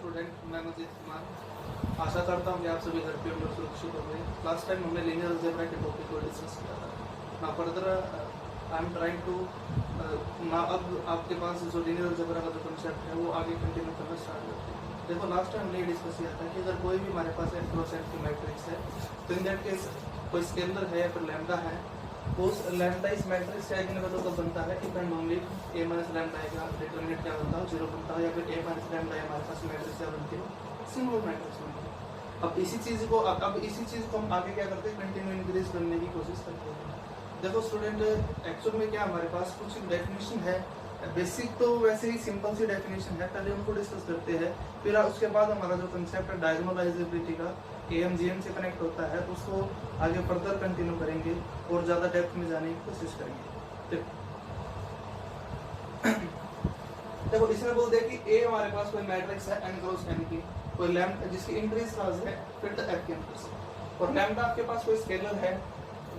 Student, मैं मजीद कुमार। आशा करता हूँ कि आप सभी घर पे हम लोग सुरक्षित हो गए। लास्ट टाइम हमने लीनियर अलजेब्रा के टॉपिक को डिस्कस किया था। ना further I am trying to ना अब आपके पास जो लीनियर अलजेब्रा का जो कंसेप्ट है वो आगे कंटिन्यू करना स्टार्ट करते हैं। देखो लास्ट टाइम हमने डिस्कस किया था कि अगर कोई भी हमारे पास एफ की मैट्रिक्स है तो इन दैट केस कोई स्केलर है या फिर लैम्डा है, उस लैम्डा इस मैट्रिक्स का आइगन तो बनता है if and only A minus lambda का डिटरमिनेंट क्या बनता है 0 बनता है, या फिर ए माइनस लैम्डा हमारे पास मैट्रिक्स क्या बनती है सिंगुलर मैट्रिक्स बनती है। अब इसी चीज को हम आगे क्या करते हैं, कंटिन्यू इंक्रीज करने की कोशिश करते हैं। देखो स्टूडेंट, एक्चुअल में क्या हमारे पास कुछ डेफिनेशन है, बेसिक तो वैसे ही सिंपल सी डेफिनेशन है, पहले उनको डिस्कस करते हैं। फिर उसके बाद हमारा जो कंसेप्ट है डायगोनलाइजेबिलिटी का एएमजीएम से कनेक्ट होता है उसको आगे फर्दर कंटिन्यू करेंगे और ज्यादा डेप्थ में जाने की कोशिश करेंगे। देखो इसमें बोल दे कि ए हमारे पास कोई मैट्रिक्स है n क्रॉस n की, कोई लैम्डा जिसकी इंक्रीज क्लास है फिर द f की इंक्रीज, और लैम्डा आपके पास कोई स्केलर है,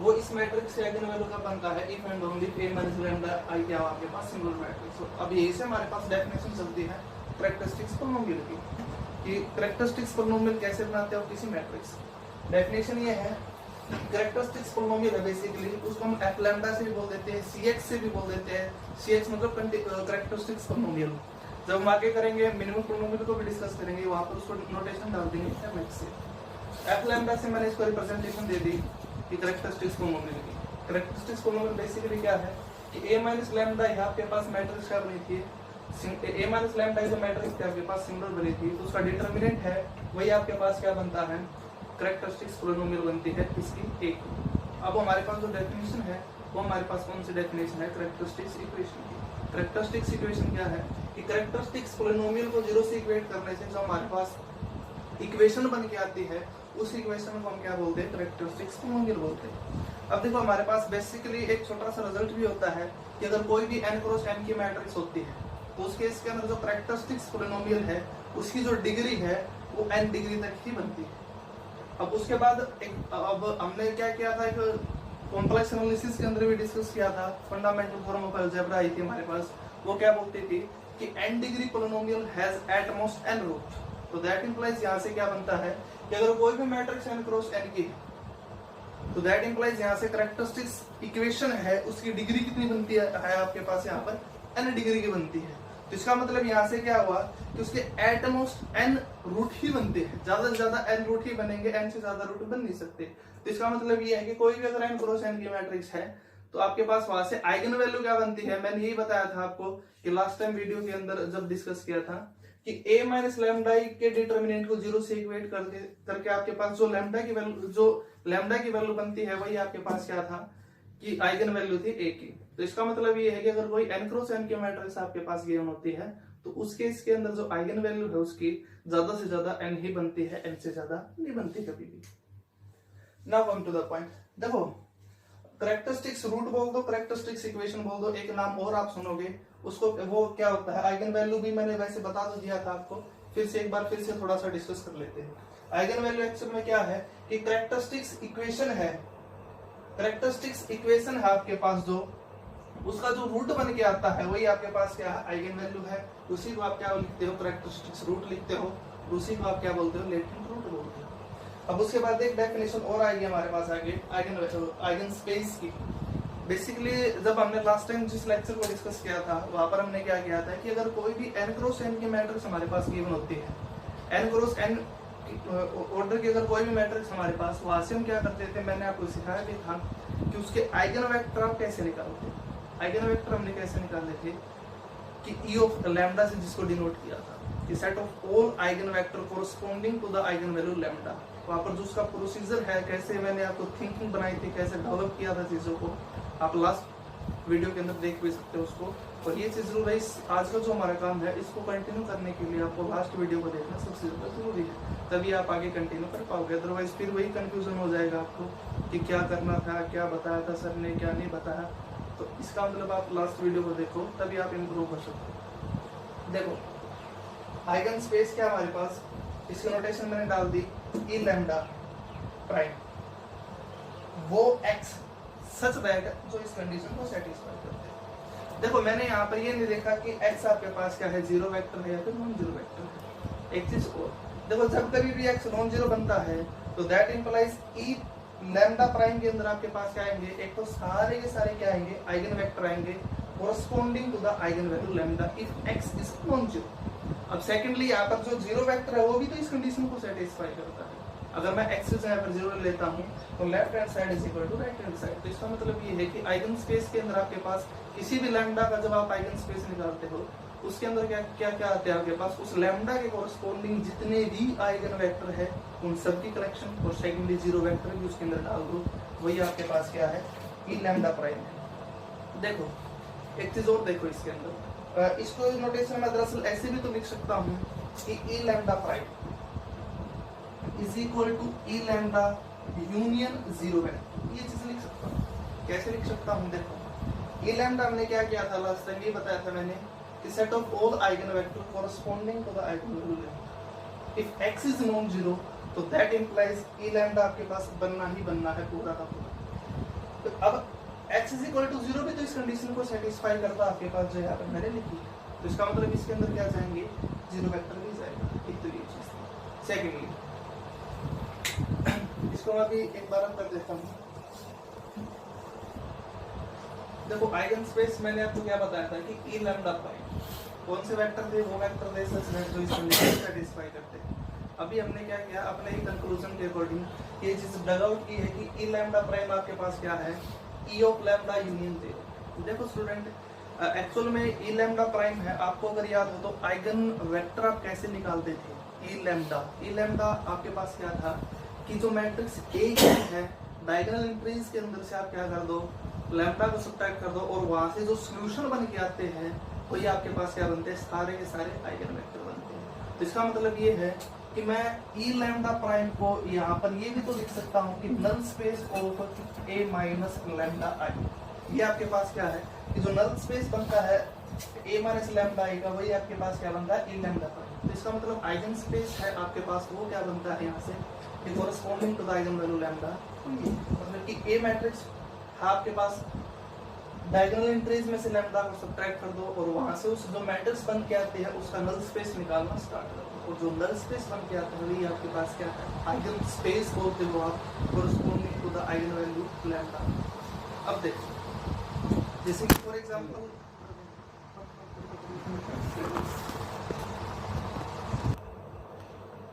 वो इस मैट्रिक्स से आइगन वैल्यू का बनता है if and only a minus lambda i क्या आपके पास सिंगुलर मैट्रिक्स। अब यही से हमारे पास डेफिनेशन चलती है कैरेक्टरिस्टिक्स पॉलिनोमियल की, कि कैरेक्टरिस्टिक्स पॉलिनोमियल कैसे बनाते हो किसी मैट्रिक्स। डेफिनेशन ये है कैरेक्टरिस्टिक्स पॉलिनोमियल है बेसिकली, उसको हम f लैम्डा से भी बोल देते हैं, cx से भी बोल देते हैं। cx मतलब कैरेक्टरिस्टिक्स पॉलिनोमियल। जब हम आगे करेंगे मिनिमम पॉलिनोमियल को भी डिस्कस करेंगे, वहां पर उसको नोटेशन डाल देंगे mx से। f लैम्डा से मैंने इसको रिप्रेजेंटेशन दे दी कि कैरेक्टरिस्टिक्स पॉलिनोमियल की। कैरेक्टरिस्टिक्स पॉलिनोमियल बेसिकली क्या है कि a माइनस लैम्डा यहाँ आपके पास मैट्रिक्स क्या बनी थी, a माइनस लैम्डा जो मैट्रिक्स आपके पास सिंगुलर बनी थी, तो उसका डिटरमिनेंट है वही आपके पास क्या बनता है, कैरेक्टरिस्टिक्स पॉलिनोमियल बनती है इसकी एक। अब हमारे पास जो डेफिनेशन है वो हमारे पास कौन सी डेफिनेशन है, कैरेक्टरिस्टिक्स इक्वेशन की। कैरेक्टरिस्टिक्स इक्वेशन क्या है कि कैरेक्टरिस्टिक्स पॉलिनोमियल को 0 से इक्वेट करने से जो हमारे पास इक्वेशन बन के आती है उस इक्वेशन को हम क्या बोलते हैं, कैरेक्टरिस्टिक्स पॉलिनोमियल बोलते हैं। अब देखो हमारे पास बेसिकली एक छोटा सा रिजल्ट भी होता है कि अगर कोई भी n क्रॉस n की मैट्रिक्स होती है तो उसके इसके अंदर जो कैरेक्टरिस्टिक्स पॉलिनोमियल है उसकी जो डिग्री है वो n डिग्री तक ही बनती है। अब उसके बाद अब हमने क्या किया था, एक कॉम्प्लेक्स एनालिसिस के अंदर भी डिस्कस किया था, फंडामेंटल थ्योरम ऑफ अलजेब्रा आई थी हमारे पास, वो क्या बोलती थी कि n degree polynomial has at most n root. तो दैट इंप्लाइज यहाँ से क्या बनता है कि अगर कोई भी मैट्रिक्स n क्रॉस n की है तो दैट इंप्लाइज यहाँ से कैरेक्टरिस्टिक्स इक्वेशन है उसकी डिग्री कितनी बनती है आपके पास यहाँ पर n डिग्री की बनती है। तो इसका मतलब यहाँ से क्या हुआ कि उसके एटमोस्ट n रूट ही बनते हैं, ज्यादा से ज्यादा n रूट ही बनेंगे, n से ज्यादा रूट बन नहीं सकते। तो इसका मतलब ये है कि कोई भी अगर n क्रॉस n की मैट्रिक्स है तो आपके पास वहां से आइगन वैल्यू क्या बनती है। मैंने यही बताया था आपको कि लास्ट टाइम वीडियो के अंदर जब डिस्कस किया था कि a माइनस लैम्डा के डिटरमिनेंट को 0 से इक्वेट करके आपके पास जो लैम्डा की वैल्यू बनती है वही आपके पास क्या था कि आइगन वैल्यू थी a की। तो इसका मतलब ये है कि अगर कोई n क्रॉस n की मैट्रिक्स आपके पास गिवन होती है तो उस केस के अंदर जो आइगन वैल्यू है उसकी ज्यादा से ज्यादा n ही बनती है, n से ज्यादा नहीं बनती कभी भी। Now come to the point. देखो कैरेक्टरिस्टिक्स रूट बोल दो, कैरेक्टरिस्टिक्स इक्वेशन बोल दो, एक नाम और आप सुनोगे उसको, वो क्या होता है आइगन वैल्यू भी मैंने वैसे बता तो दिया था आपको, फिर से एक बार फिर से थोड़ा सा डिस्कस कर लेते हैं। आइगन वैल्यू एक्चुअल में क्या है कि कैरेक्टरिस्टिक्स इक्वेशन है, कैरेक्टरिस्टिक्स इक्वेशन है आपके पास जो उसका जो रूट बन के आता है वही आपके पास क्या है आइगन वैल्यू है। उसी को आप क्या लिखते हो, कैरेक्टरिस्टिक्स रूट लिखते हो, उसी को आप क्या बोलते हो, लेटेंट रूट बोलते हो। अब उसके बाद एक डेफिनेशन और आएगी हमारे पास आगे आइगन स्पेस की। बेसिकली जब हमने लास्ट टाइम जिस लेक्चर को डिस्कस किया था वहां पर हमने क्या किया था कि अगर कोई भी n क्रॉस n की मैट्रिक्स हमारे पास गिवन होती है, n क्रॉस n ऑर्डर की अगर कोई भी मैट्रिक्स हमारे पास, वहां से हम क्या करते थे, मैंने आपको सिखाया भी था कि उसके आइगन वेक्टर आप कैसे निकालते हैं। आइगन वेक्टर हमने कैसे निकाले थे कि e ऑफ लैम्डा से जिसको डिनोट किया था कि set of all eigen vector corresponding to the eigen value lambda. वहां पर जो उसका प्रोसीजर है, कैसे मैंने आपको थिंकिंग बनाई थी, कैसे डेवलप किया था चीजों को, आप लास्ट वीडियो के अंदर देख भी सकते हो उसको। और ये चीज जरूर है, आज का जो हमारा काम है इसको कंटिन्यू करने के लिए आपको लास्ट वीडियो को देखना सबसे ज्यादा जरूरी है, तभी आप आगे कंटिन्यू कर पाओगे। अदरवाइज फिर वही कंफ्यूजन हो जाएगा आपको कि क्या करना था, क्या बताया था सर ने, क्या नहीं बताया। तो इसका मतलब आप लास्ट वीडियो को देखो तभी आप इम्प्रूव कर सकते हो। देखो आइगन स्पेस क्या हमारे पास, इसकी नोटेशन मैंने डाल दी ई लैम्डा प्राइम, वो x सच दैट जो इस कंडीशन को सेटिस्फाई करते हैं। देखो मैंने यहाँ पर ये नहीं देखा कि x आपके पास क्या है, जीरो वेक्टर है या फिर नॉन जीरो वेक्टर है। एक चीज और देखो, जब कभी भी x नॉन जीरो बनता है तो that implies E lambda prime के अंदर आपके पास क्या आएंगे, एक तो सारे के सारे क्या आएंगे, आइगन वेक्टर आएंगे corresponding to the eigen value lambda if x is non zero. अब सेकंडली यहाँ पर जो जीरो वेक्टर है वो भी तो इस कंडीशन को सेटिस्फाई करता है। अगर मैं x यहाँ पर जीरो लेता हूँ तो left hand side is equal to right hand side. तो इसका मतलब ये है कि आइगन स्पेस के अंदर आपके पास किसी भी लैम्डा का जब आप आइगन स्पेस निकालते हो उसके अंदर क्या क्या क्या आते हैं आपके पास, उस लैम्डा के कोरस्पोंडिंग जितने भी आइगन वेक्टर है उन सब की कलेक्शन और सेकेंडली जीरो वेक्टर भी उसके अंदर डाल दो, वही आपके पास क्या है, ई लैम्डा प्राइम है। देखो एक चीज और देखो इसके अंदर, इसको नोटेशन में दरअसल ऐसे भी तो लिख सकता हूँ कि E lambda prime is equal to E lambda union zero vector, ये चीज लिख सकता हूँ। कैसे लिख सकता हूँ, देखो ई लैम्डा हमने क्या किया था लास्ट टाइम, ये बताया था मैंने कि set of all eigen vector corresponding to the eigen value lambda if x is non zero तो दैट इंप्लाइज ई लैम्डा आपके पास बनना ही बनना है पूरा का पूरा। तो अब x is equal to zero भी तो इस कंडीशन को सेटिस्फाई करता है आपके पास जो यहाँ पर मैंने लिखी है, तो इसका मतलब इसके अंदर क्या जाएंगे, जीरो वेक्टर भी जाएगा। एक तो ये चीज। सेकेंडली इसको मैं अभी एक बार कर देता हूँ। देखो आइगन स्पेस मैंने आपको क्या बताया था कि ई लैम्डा प्राइम कौन से वेक्टर थे, वो वेक्टर थे सच जो इस कंडीशन को सेटिस्फाई करते हैं। अभी हमने क्या किया, अपने ही कंक्लूजन के अकॉर्डिंग ये चीज डग आउट की है कि ई लैम्डा प्राइम आपके पास क्या है, ई ऑफ लैम्डा यूनियन जीरो। देखो स्टूडेंट एक्चुअल में ई लैम्डा प्राइम है, आपको अगर याद हो तो आइगन वेक्टर आप कैसे निकालते थे, ई लैम्डा आपके पास क्या था कि जो मैट्रिक्स ए है डायगोनल एंट्रीज के अंदर से आप क्या कर दो, लैम्डा को सब्ट्रैक्ट कर दो और वहां से जो सॉल्यूशन बन के आते हैं वही आपके पास क्या बनते हैं, सारे के सारे आइगन वेक्टर बनते हैं। तो इसका मतलब ये है कि मैं ई लैम्डा प्राइम को यहाँ पर ये भी तो लिख सकता हूँ कि null space of A minus lambda I. ये आपके पास क्या है कि जो नल स्पेस बनता है ए माइनस लैम्डा आई का, वही आपके पास क्या बनता है, ई लैम्डा प्राइम। तो इसका मतलब आइगन स्पेस है आपके पास, वो क्या बनता है यहाँ से, corresponding to the eigen value lambda. मतलब कि ए मैट्रिक्स आपके पास डायगोनल एंट्रीज में से लैम्डा को सब्ट्रैक्ट कर दो और वहां से उस जो मैट्रिक्स बन के आते हैं उसका नल स्पेस निकालना स्टार्ट कर दो, और जो नल स्पेस बन के आता है वही आपके पास क्या है, आइगन स्पेस बोलते हो आप, corresponding to the eigen value lambda. अब देखो जैसे कि फॉर एग्जांपल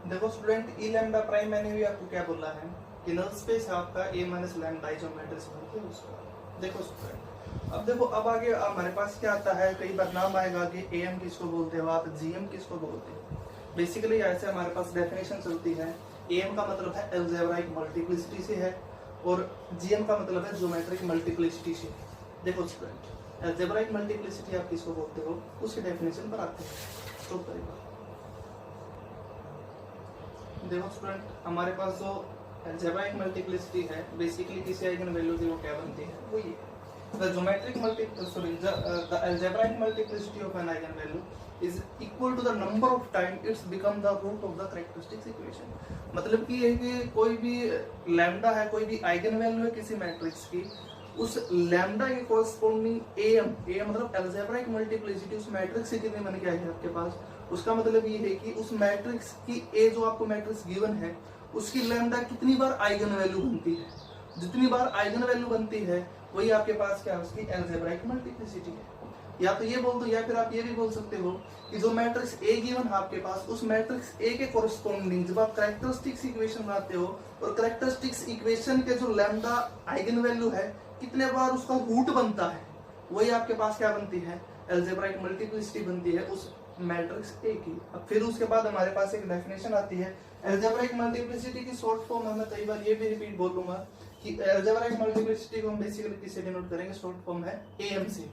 देखो स्टूडेंट ई लैम्डा प्राइम मैंने भी आपको क्या बोला है कि नल स्पेस है आपका ए माइनस लैम्डा जो मैट्रिक्स बनते हैं उसका। देखो स्टूडेंट अब देखो अब आगे हमारे पास क्या आता है, कई बार नाम आएगा कि एम किसको बोलते हो आप, जीएम किसको बोलते हो। बेसिकली ऐसे हमारे पास डेफिनेशन चलती है, एम का मतलब है अलजेब्राइक मल्टीप्लिसिटी से है और जीएम का मतलब है ज्योमेट्रिक मल्टीप्लिसिटी से। देखो स्टूडेंट अलजेब्राइक मल्टीप्लिसिटी आप किसको बोलते हो, उसके डेफिनेशन पर आते हैं। तो देखो स्टूडेंट हमारे पास जो अलजेब्राइक मल्टीप्लिसिटी है बेसिकली किसी आइगन वैल्यू की वो क्या बनती है, वो ये the geometric the algebraic multiplicity of an eigenvalue is equal to the number of time it's become the root of the characteristics equation। मतलब कि ये कि कोई भी लैम्डा है, कोई भी आइगन वैल्यू है किसी मैट्रिक्स की, उस लैम्डा के कोरस्पोंडिंग एम मतलब अलजेब्राइक मल्टीप्लिसिटी उस मैट्रिक्स से कितनी बन के आई है आपके पास, उसका मतलब ये है कि उस मैट्रिक्स की ए जो आपको मैट्रिक्स गिवन है उसकी लैम्डा कितनी बार आइगन वैल्यू बनती है, जितनी बार आइगन वैल्यू बनती है वही आपके पास क्या है, उसकी अलजेब्राइक मल्टीप्लिसिटी है। या तो ये बोल दो या फिर आप ये भी बोल सकते हो कि जो मैट्रिक्स ए गिवन है आपके पास, उस मैट्रिक्स ए के कोरस्पोंडिंग जब आप कैरेक्टरिस्टिक्स इक्वेशन बनाते हो और कैरेक्टरिस्टिक्स इक्वेशन के जो लैम्डा आइगन वैल्यू है कितने बार उसका रूट बनता है, वही आपके पास क्या बनती है, अलजेब्राइक मल्टीप्लिसिटी बनती है उस मैट्रिक्स ए की। अब फिर उसके बाद हमारे पास एक डेफिनेशन आती है अलजेब्राइक मल्टीप्लिसिटी की शॉर्ट फॉर्म, मैं कई बार ये भी रिपीट बोलूंगा कि अलजेब्राइक मल्टीप्लिसिटी को हम बेसिकली किससे डिनोट करेंगे, शॉर्ट फॉर्म है एएम से।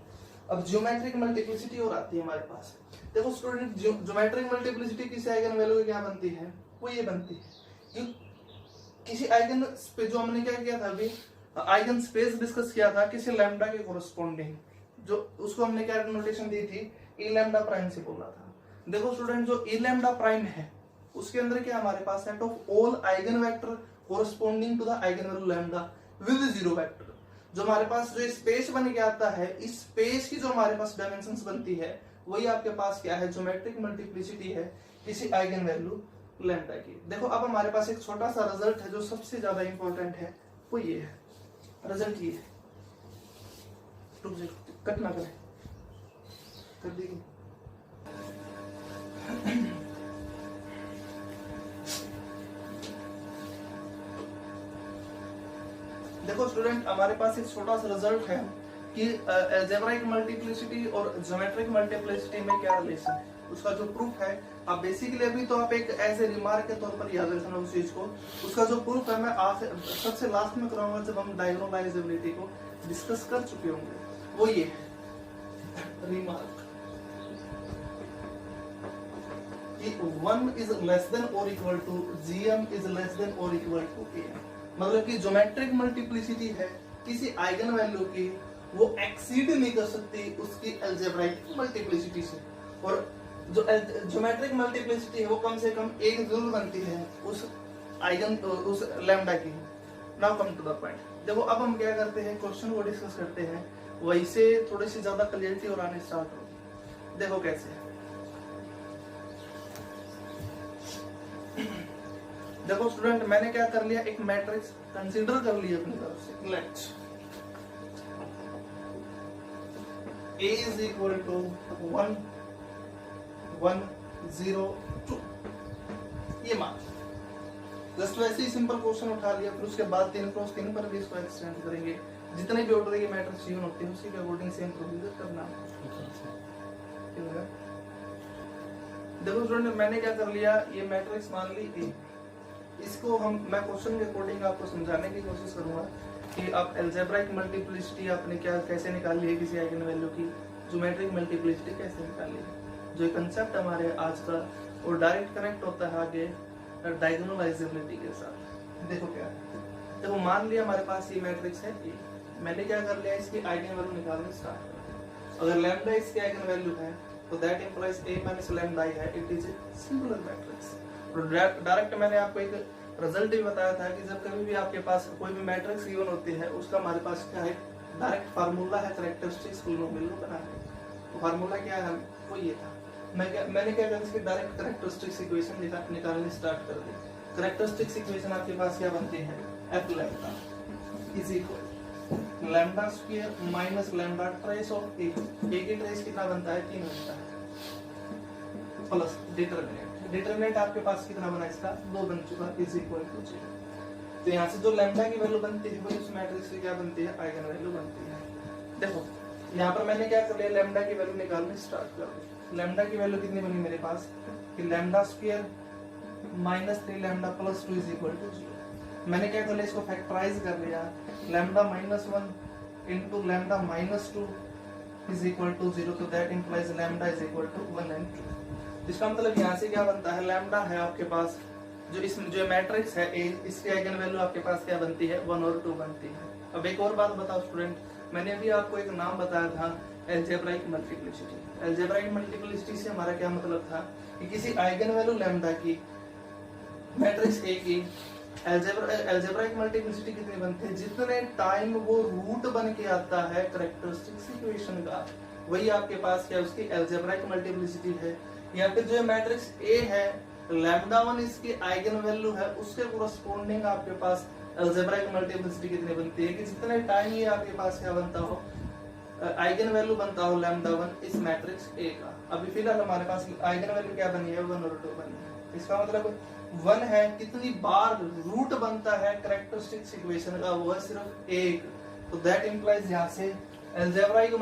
अब ज्योमेट्रिक मल्टीप्लिसिटी और आती है हमारे पास। देखो स्टूडेंट ज्योमेट्रिक मल्टीप्लिसिटी किसी आइगन वैल्यू की क्या बनती है, वो ये बनती है किसी आइगन स्पेस, जो हमने क्या किया था अभी आइगन स्पेस डिस्कस किया था किसी लैम्डा के कोरस्पोंडिंग, जो उसको हमने क्या नोटेशन दी थी, ई लैम्डा प्राइम से बोला था। देखो स्टूडेंट जो ई लैम्डा प्राइम है उसके अंदर क्या हमारे पास set of all eigen vector corresponding to the eigen value lambda with zero vector. जो हमारे पास जो स्पेस बन के आता है, इस स्पेस की जो हमारे पास डायमेंशंस बनती है वही आपके पास क्या है, ज्योमेट्रिक मल्टीप्लिसिटी है किसी आइगन वैल्यू लैम्डा की। देखो अब हमारे पास एक छोटा सा रिजल्ट है जो सबसे ज्यादा इंपॉर्टेंट है, वो ये है रिजल्ट। ये रुक जाओ, कट ना करें, कर देगी। देखो स्टूडेंट, हमारे पास एक छोटा सा रिजल्ट है कि अलजेब्राइक मल्टीप्लिसिटी और ज्योमेट्रिक मल्टीप्लिसिटी में क्या रिलेशन है। उसका जो प्रूफ है, आप बेसिकली अभी तो आप एक ऐसे रिमार्क के तौर पर याद रखना उस चीज को। उसका जो प्रूफ है मैं सबसे लास्ट में कराऊंगा जब हम डायगोनलाइजेबिलिटी को डिस्कस कर चुके होंगे। वो ये है रिमार्क कि 1 इज लेस देन और equal to GM is less than और इक्वल टू AM। मतलब कि ज्योमेट्रिक मल्टीप्लिसिटी है किसी आइगन वैल्यू की, वो एक्सीड नहीं कर सकती उसकी अलजेब्राइक मल्टीप्लिसिटी से। और जो ज्योमेट्रिक मल्टीप्लिसिटी है वो कम से कम एक जरूर बनती है उस आइगन उस लैम्डा की। Now come to the point. देखो अब हम क्या करते हैं, क्वेश्चन को डिस्कस करते हैं, वैसे थोड़ी सी ज्यादा क्लियरिटी और आने स्टार्ट होगी। देखो कैसे। देखो स्टूडेंट, मैंने क्या कर लिया, एक मैट्रिक्स कंसीडर कर लिया अपनी तरफ से। Let A is equal to 1 1 0 2, ये मान जस्ट वैसे ही सिंपल क्वेश्चन उठा लिया। फिर उसके बाद 3 क्रॉस 3 पर भी इसको एक्सटेंड करेंगे। जितने भी ऑर्डर की मैट्रिक्स यून होती है उसी के अकॉर्डिंग सेम प्रोसीजर करना। देखो स्टूडेंट, मैंने क्या कर लिया, ये मैट्रिक्स मान ली A, इसको मैं क्वेश्चन के अकॉर्डिंग आपको समझाने की कोशिश करूंगा कि आप अलजेब्राइक मल्टीप्लिसिटी आपने क्या कैसे निकाली है किसी आइगन वैल्यू की, ज्योमेट्रिक मल्टीप्लिसिटी कैसे निकाली है। जो कंसेप्ट हमारे आज का वो डायरेक्ट कनेक्ट होता है आगे डायगोनलाइजेबिलिटी के साथ। देखो क्या है, देखो मान लिया हमारे पास ये मैट्रिक्स है A, मैंने क्या कर लिया, इसकी आइगन वैल्यू निकालना स्टार्ट कर दिया। अगर लैम्डा इसकी आइगन वैल्यू है तो that implies A minus lambda है, it is a singular matrix. Direct मैंने आपको एक रिजल्ट भी बताया था कि जब कभी भी आपके पास कोई भी मैट्रिक्स गिवन होती है उसका हमारे पास क्या है, डायरेक्ट फार्मूला है कैरेक्टरिस्टिक्स पॉलिनोमियल बनाने का। तो फार्मूला क्या है, वो ये था। मैंने क्या किया, इसकी डायरेक्ट कैरेक्टरिस्टिक्स इक्वेशन निकालनी स्टार्ट कर दी। कैरेक्टरिस्टिक्स इक्वेशन आपके पास क्या बनती है, f lambda is equal lambda square minus lambda trace of A। A की ट्रेस कितना बनता है, 3 बनता है, प्लस डिटरमिनेंट आपके पास कितना बना, इसका 2 बन चुका, इज इक्वल टू 0। तो यहाँ से जो लैम्डा की वैल्यू बनती है वो इस मैट्रिक्स की क्या बनती है, आइगन वैल्यू बनती है। देखो यहाँ पर मैंने क्या कर लिया, लैम्डा की वैल्यू निकालनी स्टार्ट कर दी। लैम्डा की वैल्यू कितनी बनी मेरे पास कि lambda square minus 3 lambda plus 2 is equal to 0। मैंने क्या कर लिया, इसको फैक्टराइज कर लिया, lambda minus 1 into lambda minus 2 is equal to 0। तो that implies lambda is equal to 1 and 2। इसका मतलब यहाँ से क्या बनता है, लैम्डा है आपके पास जो इसमें जो मैट्रिक्स है A, इसकी आइगन वैल्यू आपके पास क्या बनती है, 1 और 2 बनती है। अब एक और बात बताओ स्टूडेंट, मैंने अभी आपको एक नाम बताया था अलजेब्राइक मल्टीप्लिसिटी। अलजेब्राइक मल्टीप्लिसिटी से हमारा क्या मतलब था कि किसी आइगन वैल्यू लैम्डा की मैट्रिक्स A की अलजेब्राइक मल्टीप्लिसिटी कितनी बनती है, जितने टाइम वो रूट बन के आता है कैरेक्टरिस्टिक्स इक्वेशन का, वही आपके पास क्या उसकी अलजेब्राइक मल्टीप्लिसिटी है। या फिर जो मैट्रिक्स A है, लैम्डा 1 इसकी आइगन वैल्यू है, उसके कोरस्पोंडिंग आपके पास अलजेब्राइक मल्टीप्लिसिटी कितनी बनती है कि जितने टाइम ये आपके पास क्या बनता हो, आइगन वैल्यू बनता हो लैम्डा 1 इस मैट्रिक्स A का। अभी फिलहाल हमारे पास आइगन वैल्यू क्या बनी है, 1 और 2 बनी है। इसका मतलब 1 है, कितनी बार रूट बनता है कैरेक्टरिस्टिक्स इक्वेशन का, वो है सिर्फ 1। तो दैट इंप्लाइज यहाँ से अलजेब्राइक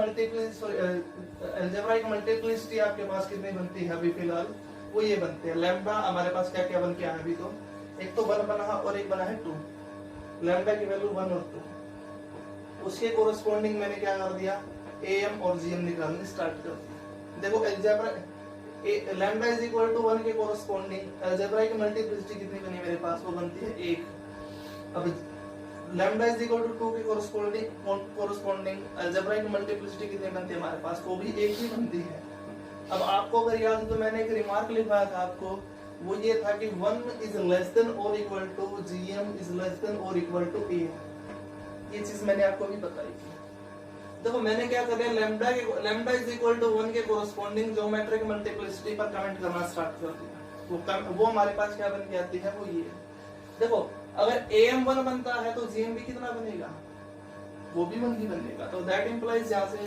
मल्टीप्लिसिटी आपके पास कितनी बनती है, अभी फिलहाल वो ये बनते हैं। लैम्डा हमारे पास क्या क्या बन के आया अभी, तो एक तो 1 बना और एक बना है 2। लैम्डा की वैल्यू 1 और 2, उसके कोरस्पोंडिंग मैंने क्या कर दिया, AM और GM निकालने स्टार्ट कर दिया। देखो algebra lambda is equal to 1 के कोरस्पोंडिंग अलजेब्राइक मल्टीप्लिसिटी कितनी बनी मेरे पास, वो बनती है 1। अब लैम्डा इज इक्वल टू 2 के कोरस्पोंडिंग अलजेब्राइक मल्टीप्लिसिटी कितनी बनती है हमारे पास, वो भी 1 ही बनती है। अब आपको अगर याद हो तो मैंने एक रिमार्क लिखवाया था आपको, वो ये था कि 1 इज लेस देन और equal to GM is less than और इक्वल टू AM। ये चीज मैंने आपको अभी बताई थी। देखो मैंने क्या कर दिया, लैम्डा इज इक्वल टू 1 के कोरस्पोंडिंग ज्योमेट्रिक मल्टीप्लिसिटी पर कमेंट करना स्टार्ट कर दिया। वो हमारे पास क्या बन के आती है, वो ये देखो, अगर AM 1 बनता है तो GM भी कितना बनेगा, वो भी 1 ही बनेगा। तो दैट इंप्लाइज यहाँ से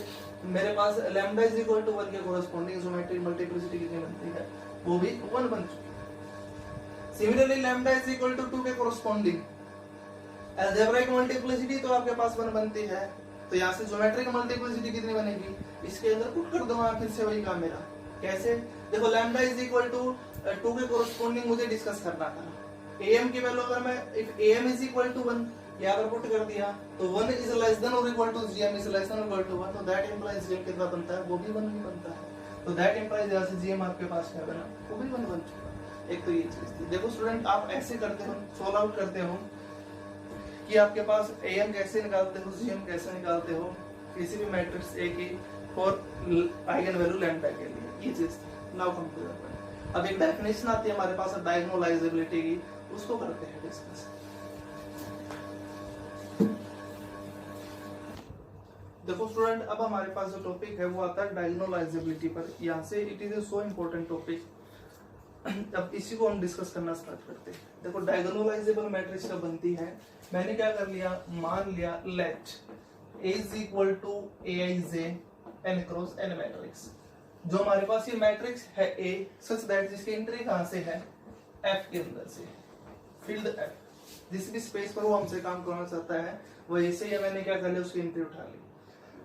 मेरे पास लैम्डा इज इक्वल टू 1 के कोरस्पॉन्डिंग ज्योमेट्रिक मल्टीप्लिसिटी कितनी बनती है, वो भी 1 बन चुकी है। Similarly lambda is equal to 2 के कोरस्पॉन्डिंग अलजेब्राइक मल्टीप्लिसिटी तो आपके पास 1 बनती है। तो यहाँ से ज्योमेट्रिक मल्टीप्लिसिटी कितनी बनेगी, इसके अंदर पुट कर दूंगा, फिर से वही काम मेरा। कैसे, देखो लैम्डा इज इक्वल टू 2 के कोरस्पॉन्डिंग मुझे डिस्कस करना था। AM की वैल्यू अगर मैं if AM is equal to 1 यहाँ पर पुट कर दिया तो 1 इज लेस देन और equal to GM is less than और इक्वल टू 1, तो दैट इंप्लाइज GM कितना बनता है, वो भी 1 ही बनता है। तो दैट इंप्लाइज यहाँ से GM आपके पास क्या बना, वो भी 1 बन चुका। एक तो ये चीज थी। देखो स्टूडेंट, आप ऐसे करते हो, सोल्व आउट करते हो कि आपके पास AM कैसे निकालते हो, GM कैसे निकालते हो किसी भी मैट्रिक्स A की फॉर आइगन वैल्यू लैम्डा के लिए, ये चीज थी। Now come to the point. अब एक डेफिनेशन आती है हमारे पास डायगोनलाइजेबिलिटी की, उसको करते हैं डिस्कस। देखो स्टूडेंट, अब हमारे पास जो टॉपिक है वो आता है डायगोनलाइजेबिलिटी पर। यहाँ से it is A so important topic. अब इसी को हम डिस्कस करना स्टार्ट करते हैं। देखो डायगोनलाइजेबल मैट्रिक्स कब बनती है, मैंने क्या कर लिया, मान लिया let A is equal to Aij n cross n matrix. जो हमारे पास ये मैट्रिक्स है A सच दैट जिसकी एंट्री कहां से है, F के अंदर से, फील्ड F। जिस भी स्पेस पर वो हमसे काम करना चाहता है वो ऐसे ही मैंने क्या कर लिया, उसकी एंट्री उठा ली।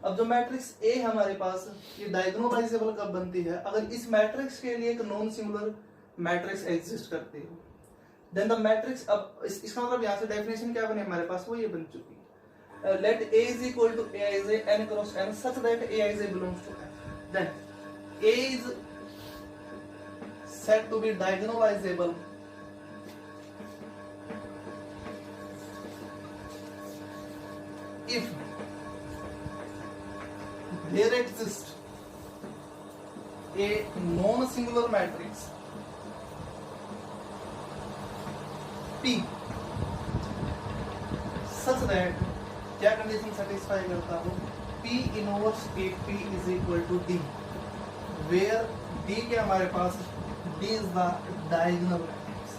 अब जो मैट्रिक्स A हमारे पास, ये डायगोनलाइजेबल कब बनती है, अगर इस मैट्रिक्स के लिए एक नॉन सिंगुलर मैट्रिक्स एग्जिस्ट करती हो, देन द मैट्रिक्स। अब इसका मतलब यहाँ से डेफिनेशन क्या बने हमारे पास, वो ये बन चुकी है। Let A is equal to Aij n cross n such that Aij belongs to F, then A is said to be diagonalizable if there exists a non-singular matrix P such that क्या condition satisfy करता हो, P inverse AP is equal to D, where D के हमारे पास D is the diagonal matrix।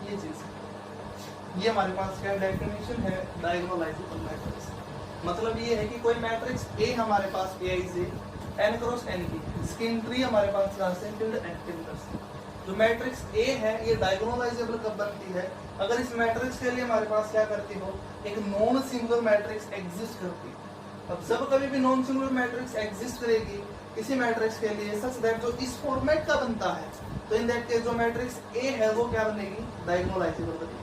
ये चीज, ये हमारे पास क्या डेफिनेशन है डायगोनलाइजेबल मैट्रिक्स। मतलब ये है कि कोई मैट्रिक्स A हमारे पास Aij n क्रॉस n की, इसकी एंट्री हमारे पास कहां से, फील्ड F के अंदर से। जो मैट्रिक्स A है ये डायगोनलाइजेबल कब बनती है, अगर इस मैट्रिक्स के लिए हमारे पास क्या करती हो, एक नॉन सिंगुलर मैट्रिक्स एग्जिस्ट करती है। अब जब कभी भी नॉन सिंगुलर मैट्रिक्स एग्जिस्ट करेगी किसी मैट्रिक्स के लिए सच दैट जो इस फॉर्मेट का बनता है, तो इन दैट केस जो मैट्रिक्स A है वो क्या बनेगी, डायगोनलाइजेबल बनेगी।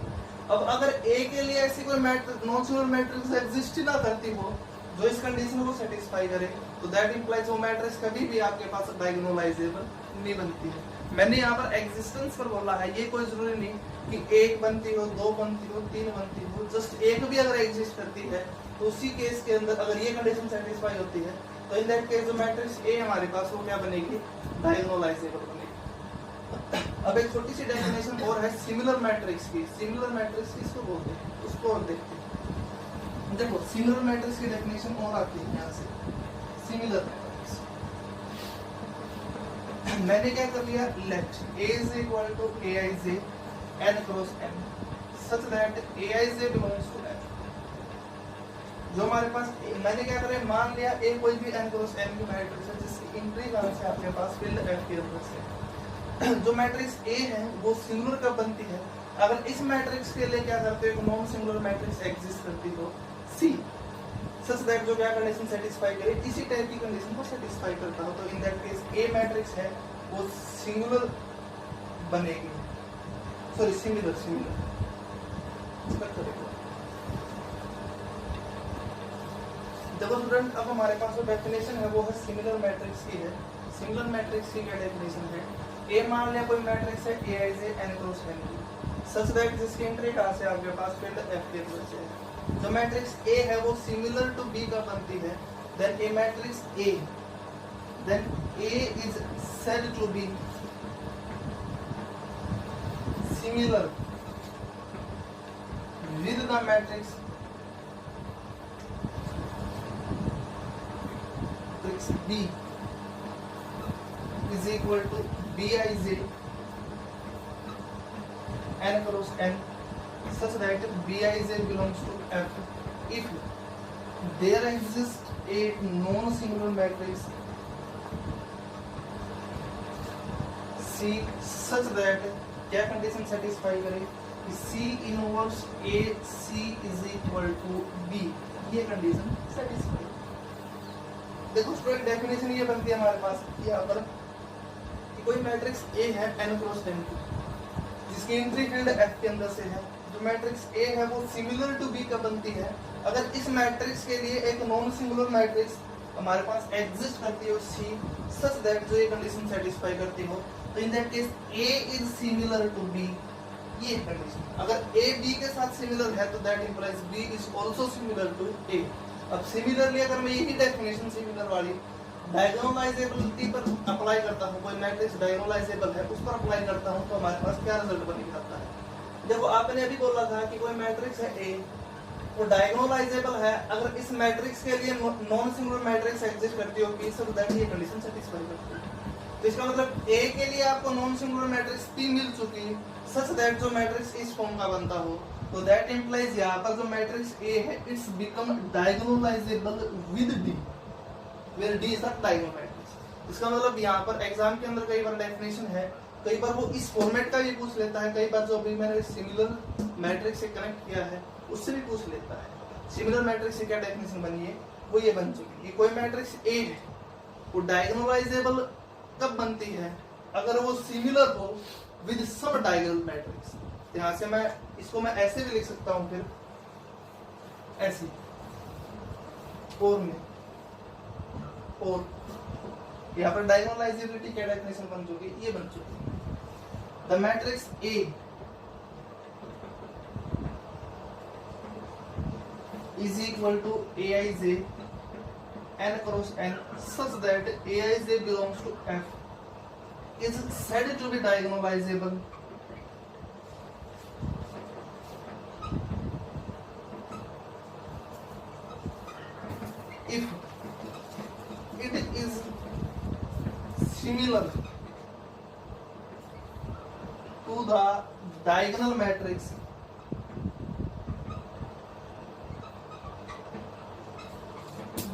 अब अगर A के लिए ऐसी कोई नॉन सिंगुलर मैट्रिक्स एग्जिस्ट ही ना करती हो जो इस कंडीशन को सेटिस्फाई करे, तो दैट इंप्लाइज वो मैट्रिक्स कभी भी आपके पास डायगोनलाइजेबल नहीं बनती है। मैंने यहाँ पर एग्जिस्टेंस पर बोला है, ये कोई जरूरी नहीं कि 1 बनती हो, 2 बनती हो, 3 बनती हो, जस्ट 1 भी अगर एग्जिस्ट करती है तो उसी केस के अंदर अगर ये कंडीशन सेटिस्फाई होती है तो इन दैट केस जो मैट्रिक्स A हमारे पास वो क्या बनेगी, डायगोनलाइजेबल बनेगी। अब एक छोटी सी डेफिनेशन और है सिमिलर मैट्रिक्स की। सिमिलर मैट्रिक्स किसको बोलते हैं, उसको और देखते हैं। देखो सिमिलर मैट्रिक्स की डेफिनेशन और आती है यहाँ से, सिमिलर मैट्रिक्स। मैंने क्या कर लिया, let A is equal to Aij n cross n such that Aij belongs to F। जो हमारे पास मैंने क्या करा, मान लिया A कोई भी n क्रॉस n की मैट्रिक्स है जिसकी एंट्री कहां से आपके पास, फील्ड F के अंदर से। जो मैट्रिक्स A है वो सिंगुलर कब बनती है, अगर इस मैट्रिक्स के लिए क्या करते हो, नॉन सिंगुलर मैट्रिक्स एग्जिस्ट करती हो C सच दैट जो क्या कंडीशन सेटिस्फाई करे, इसी टाइप की कंडीशन को सेटिस्फाई करता हो, तो in that case A matrix है वो सिंगुलर बनेगी, सॉरी सिमिलर देखो स्टूडेंट, अब हमारे पास जो डेफिनेशन है वो है सिमिलर मैट्रिक्स की है। सिमिलर मैट्रिक्स की क्या डेफिनेशन है, A मान लिया कोई मैट्रिक्स है Aij n क्रॉस n की, सच दैट जिसकी एंट्री कहां से आपके पास, फील्ड F के अंदर से। जो मैट्रिक्स A है वो सिमिलर टू B का बनती है, then A matrix A, then A is said to be similar with the matrix B equal to B I J N cross N such that Bij belongs to F if there exists a non-singular matrix C such that क्या condition satisfy करे कि C inverse A C is equal to B, ये condition satisfy. देखो student definition ये बनती है हमारे पास यहाँ पर कि कोई मैट्रिक्स A है n क्रॉस n की जिसकी एंट्री फील्ड F के अंदर से है। जो मैट्रिक्स A है वो सिमिलर टू B का बनती है। अगर इस मैट्रिक्स के लिए एक नॉन सिंगुलर मैट्रिक्स हमारे पास एग्जिस्ट करती हो C सच दैट जो ये कंडीशन सेटिस्फाई करती हो, तो इन दैट केस A इज सिमिलर टू B, ये कंडीशन। अगर A B के साथ सिमिलर है तो that implies B is also similar to A। अब सिमिलरली अगर मैं यही डेफिनेशन सिमिलर वाली डायगोनलाइजेबिलिटी पर अप्लाई करता हूँ, कोई मैट्रिक्स डायगोनलाइजेबल है उस पर अप्लाई करता हूँ, तो हमारे पास क्या रिजल्ट बन जाता है। देखो आपने अभी बोला था कि कोई मैट्रिक्स है A, वो डायगोनलाइजेबल है अगर इस मैट्रिक्स के लिए नॉन सिंगुलर मैट्रिक्स एग्जिस्ट करती हो P सो दैट ये कंडीशन सेटिस्फाई करती है। तो इसका मतलब A के लिए आपको नॉन सिंगुलर मैट्रिक्स P मिल चुकी है सच दैट जो मैट्रिक्स इस फॉर्म का बनता हो, तो दैट इंप्लाइज यहाँ पर जो मैट्रिक्स A है it's become diagonalisable with D where D is the diagonal matrix. इसका मतलब यहाँ पर एग्जाम के अंदर कई बार डेफिनेशन है, कई बार वो इस फॉर्मेट का भी पूछ लेता है, कई बार जो अभी मैंने सिमिलर मैट्रिक्स से कनेक्ट किया है उससे भी पूछ लेता है। सिमिलर मैट्रिक्स से क्या डेफिनेशन बनी है, वो ये बन चुकी है। कोई मैट्रिक्स A है वो डायगोनलाइजेबल कब बनती है, अगर वो सिमिलर हो विद सब डायगोनल मैट्रिक्स। यहाँ से मैं इसको मैं ऐसे भी लिख सकता हूँ, फिर ऐसे और में और यहाँ पर डायगोनलाइजेबिलिटी क्या डेफिनेशन बन चुकी है, ये बन चुकी है। The matrix A is equal to Aij n cross n such that Aij belongs to F is said to be diagonalizable if it is similar to the diagonal matrix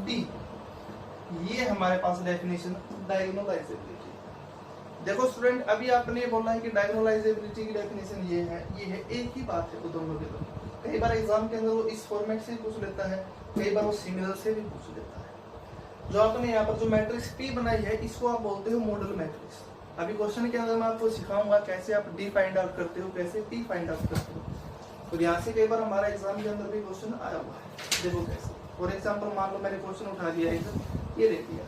D। ये हमारे पास definition डायगोनलाइजेबिलिटी। देखो student अभी आपने बोला है कि डायगोनलाइजेबिलिटी की definition ये है, एक ही बात है दोनों के दोनों। कई बार एग्जाम के अंदर वो इस फॉर्मेट से पूछ लेता है, कई बार वो सिमिलर से भी पूछ लेता है। जो आपने यहाँ पर जो मैट्रिक्स P बनाई है इसको आप बोलते हो मॉडल मैट्रिक्स। अभी क्वेश्चन के अंदर मैं आपको सिखाऊंगा कैसे आप D फाइंड आउट करते हो, कैसे P फाइंड आउट करते हो। तो यहाँ से कई बार हमारा एग्जाम के अंदर भी क्वेश्चन आया हुआ है, देखो कैसे। फॉर एग्जाम्पल मान लो मैंने क्वेश्चन उठा लिया इधर, ये देख लिया।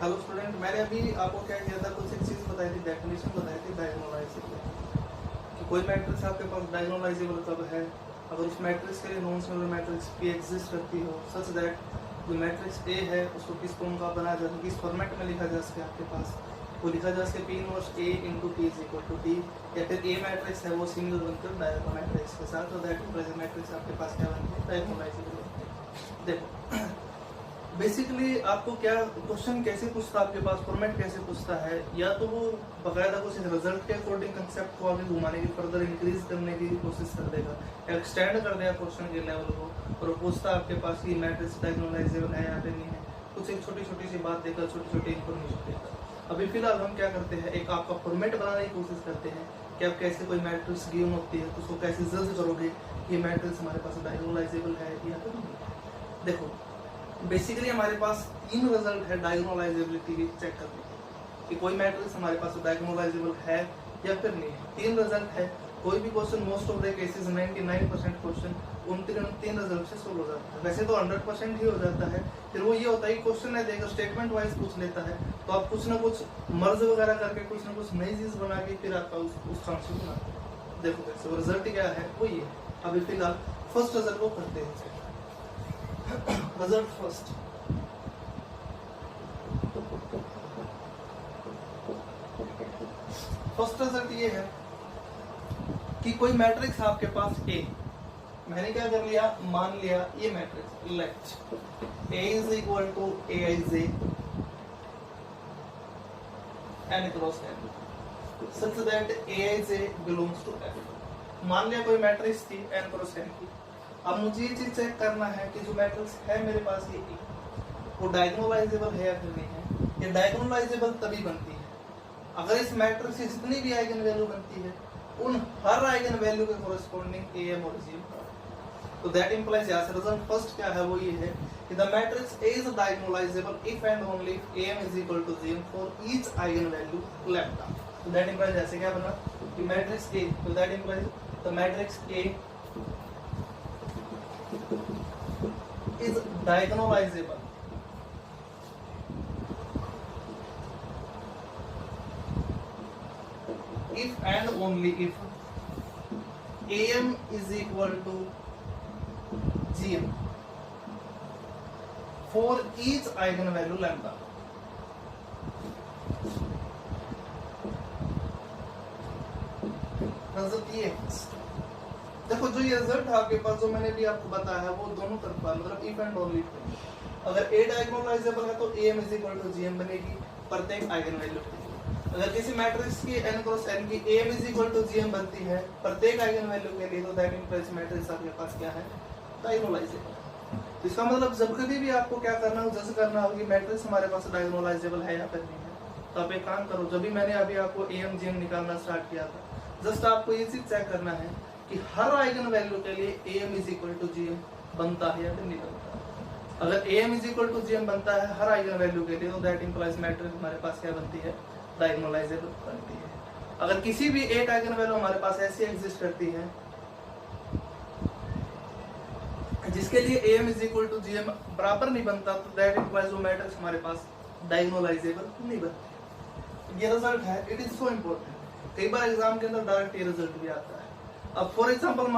हेलो स्टूडेंट, मैंने अभी आपको क्या किया था, कुछ एक चीज बताई थी, डेफिनेशन बताई थी डायगोनलाइजेबल कि कोई मैट्रिक्स आपके पास डायगोनलाइजेबल कब है, अगर उस मैट्रिक्स के लिए non singular matrix P exist करती हो सच दैट जो मैट्रिक्स A है उसको किस फॉर्म का बनाया जा सके, किस फॉर्मेट में लिखा जा सके आपके पास, वो लिखा जा सके P inverse A into P is equal to D, या फिर A मैट्रिक्स है वो सिंगल बनकर डायगोनल मैट्रिक्स के साथ, तो दैट प्रेजेंट मैट्रिक्स आपके पास क्या बनती है, डायगोनलाइजेबल बनती है। देखो बेसिकली आपको क्या क्वेश्चन कैसे पूछता है, आपके पास फॉर्मेट कैसे पूछता है, या तो वो बकायदा कुछ रिजल्ट के अकॉर्डिंग कंसेप्ट को आगे घुमाने की, फर्दर इंक्रीज करने की कोशिश कर देगा, एक्सटेंड कर देगा क्वेश्चन के लेवल को, और पूछता है आपके पास कि मैट्रिक्स डायगोनलाइजेबल है या फिर नहीं है, कुछ एक छोटी छोटी सी बात देकर छोटी छोटी इन्फॉर्मेशन देकर। अभी फिलहाल हम क्या करते हैं, एक आपका फॉर्मेट बनाने की कोशिश करते हैं कि आप कैसे कोई मैट्रिक्स गिवन होती है तो उसको कैसे जज करोगे कि मैट्रिक्स हमारे पास डायगोनलाइजेबल है या फिर नहीं। देखो बेसिकली हमारे पास तीन रिजल्ट है डायगोनलाइजेबिलिटी की चेक करने के, कि कोई मैट्रिक्स हमारे पास डायगोनलाइजेबल है या फिर नहीं है। तीन रिजल्ट है, कोई भी question most of the cases 99% question उन तीन रिजल्ट से सोल्व हो जाता है। वैसे तो 100% ही हो जाता है, फिर वो ये होता है कि क्वेश्चन है देकर स्टेटमेंट वाइज पूछ लेता है, तो आप कुछ ना कुछ मर्ज वगैरह करके कुछ ना कुछ नई चीज बना के फिर आपका उस आंसर बनाते हैं। देखो कैसे रिजल्ट क्या है वो ये। अभी फिलहाल फर्स्ट रिजल्ट को करते हैं, रिजल्ट फर्स्ट। फर्स्ट रिजल्ट ये है कि कोई मैट्रिक्स आपके पास A, मैंने क्या कर लिया, मान लिया ये matrix let A is equal to Aij n cross n such that Aij belongs to F। मान लिया कोई मैट्रिक्स थी n क्रॉस n की। अब मुझे ये चीज चेक करना है कि जो मैट्रिक्स है मेरे पास ये वो डायगोनलाइजेबल है या फिर नहीं है। ये डायगोनलाइजेबल तभी बनती है अगर इस मैट्रिक्स से जितनी भी आइगन वैल्यू बनती है उन हर आइगन वैल्यू के कोरिस्पोंडिंग am और gm। तो दैट इंप्लाइज यहाँ से रिजल्ट फर्स्ट क्या है वो ये है कि the matrix is diagonalisable if and only if am is equal to gm for each eigen value lambda. तो दैट इंप्लाइज ऐसे क्या बना कि मैट्रिक्स A, तो that implies the matrix A is diagonalizable if and only if am is equal to gm for each eigenvalue lambda। Result ये है। देखो जो ये रिजल्ट आपके पास जो मैंने भी आपको बताया है वो दोनों तरफ का मतलब इफ एंड ओनली अगर a डायगोनलाइजेबल है तो am is equal to gm बनेगी प्रत्येक आइगन वैल्यू के लिए। अगर किसी मैट्रिक्स की n क्रॉस n की am is equal to gm बनती है प्रत्येक आइगन वैल्यू के लिए तो दैट इंप्लाइज मैट्रिक्स आपके पास क्या है डायगोनलाइजेबल। तो इसका मतलब जब कभी भी आपको क्या करना हो जज करना होगी मैट्रिक्स हमारे पास डायगोनलाइजेबल है या फिर नहीं है। तो आप एक काम करो जब भी मैंने अभी आपको am gm निकालना स्टार्ट किया था जस्ट आपको ये चीज चेक करना है कि हर आइगन वैल्यू के लिए am is equal to gm बनता है या फिर नहीं बनता। अगर am is equal to gm बनता है हर आइगन वैल्यू के लिए तो दैट इंप्लाइज मैट्रिक्स हमारे पास क्या बनती है डायगोनलाइजेबल बनती है। अगर किसी भी एक आइगन वैल्यू हमारे पास ऐसी एग्जिस्ट करती है जिसके लिए am is equal to gm बराबर नहीं बनता तो दैट इंप्लाइज वो मैट्रिक्स हमारे पास डायगोनलाइजेबल नहीं बनती। ये रिजल्ट है इट इज सो इम्पोर्टेंट। कई बार एग्जाम के अंदर डायरेक्ट ये रिजल्ट भी आता है। अब फॉर एग्जांपल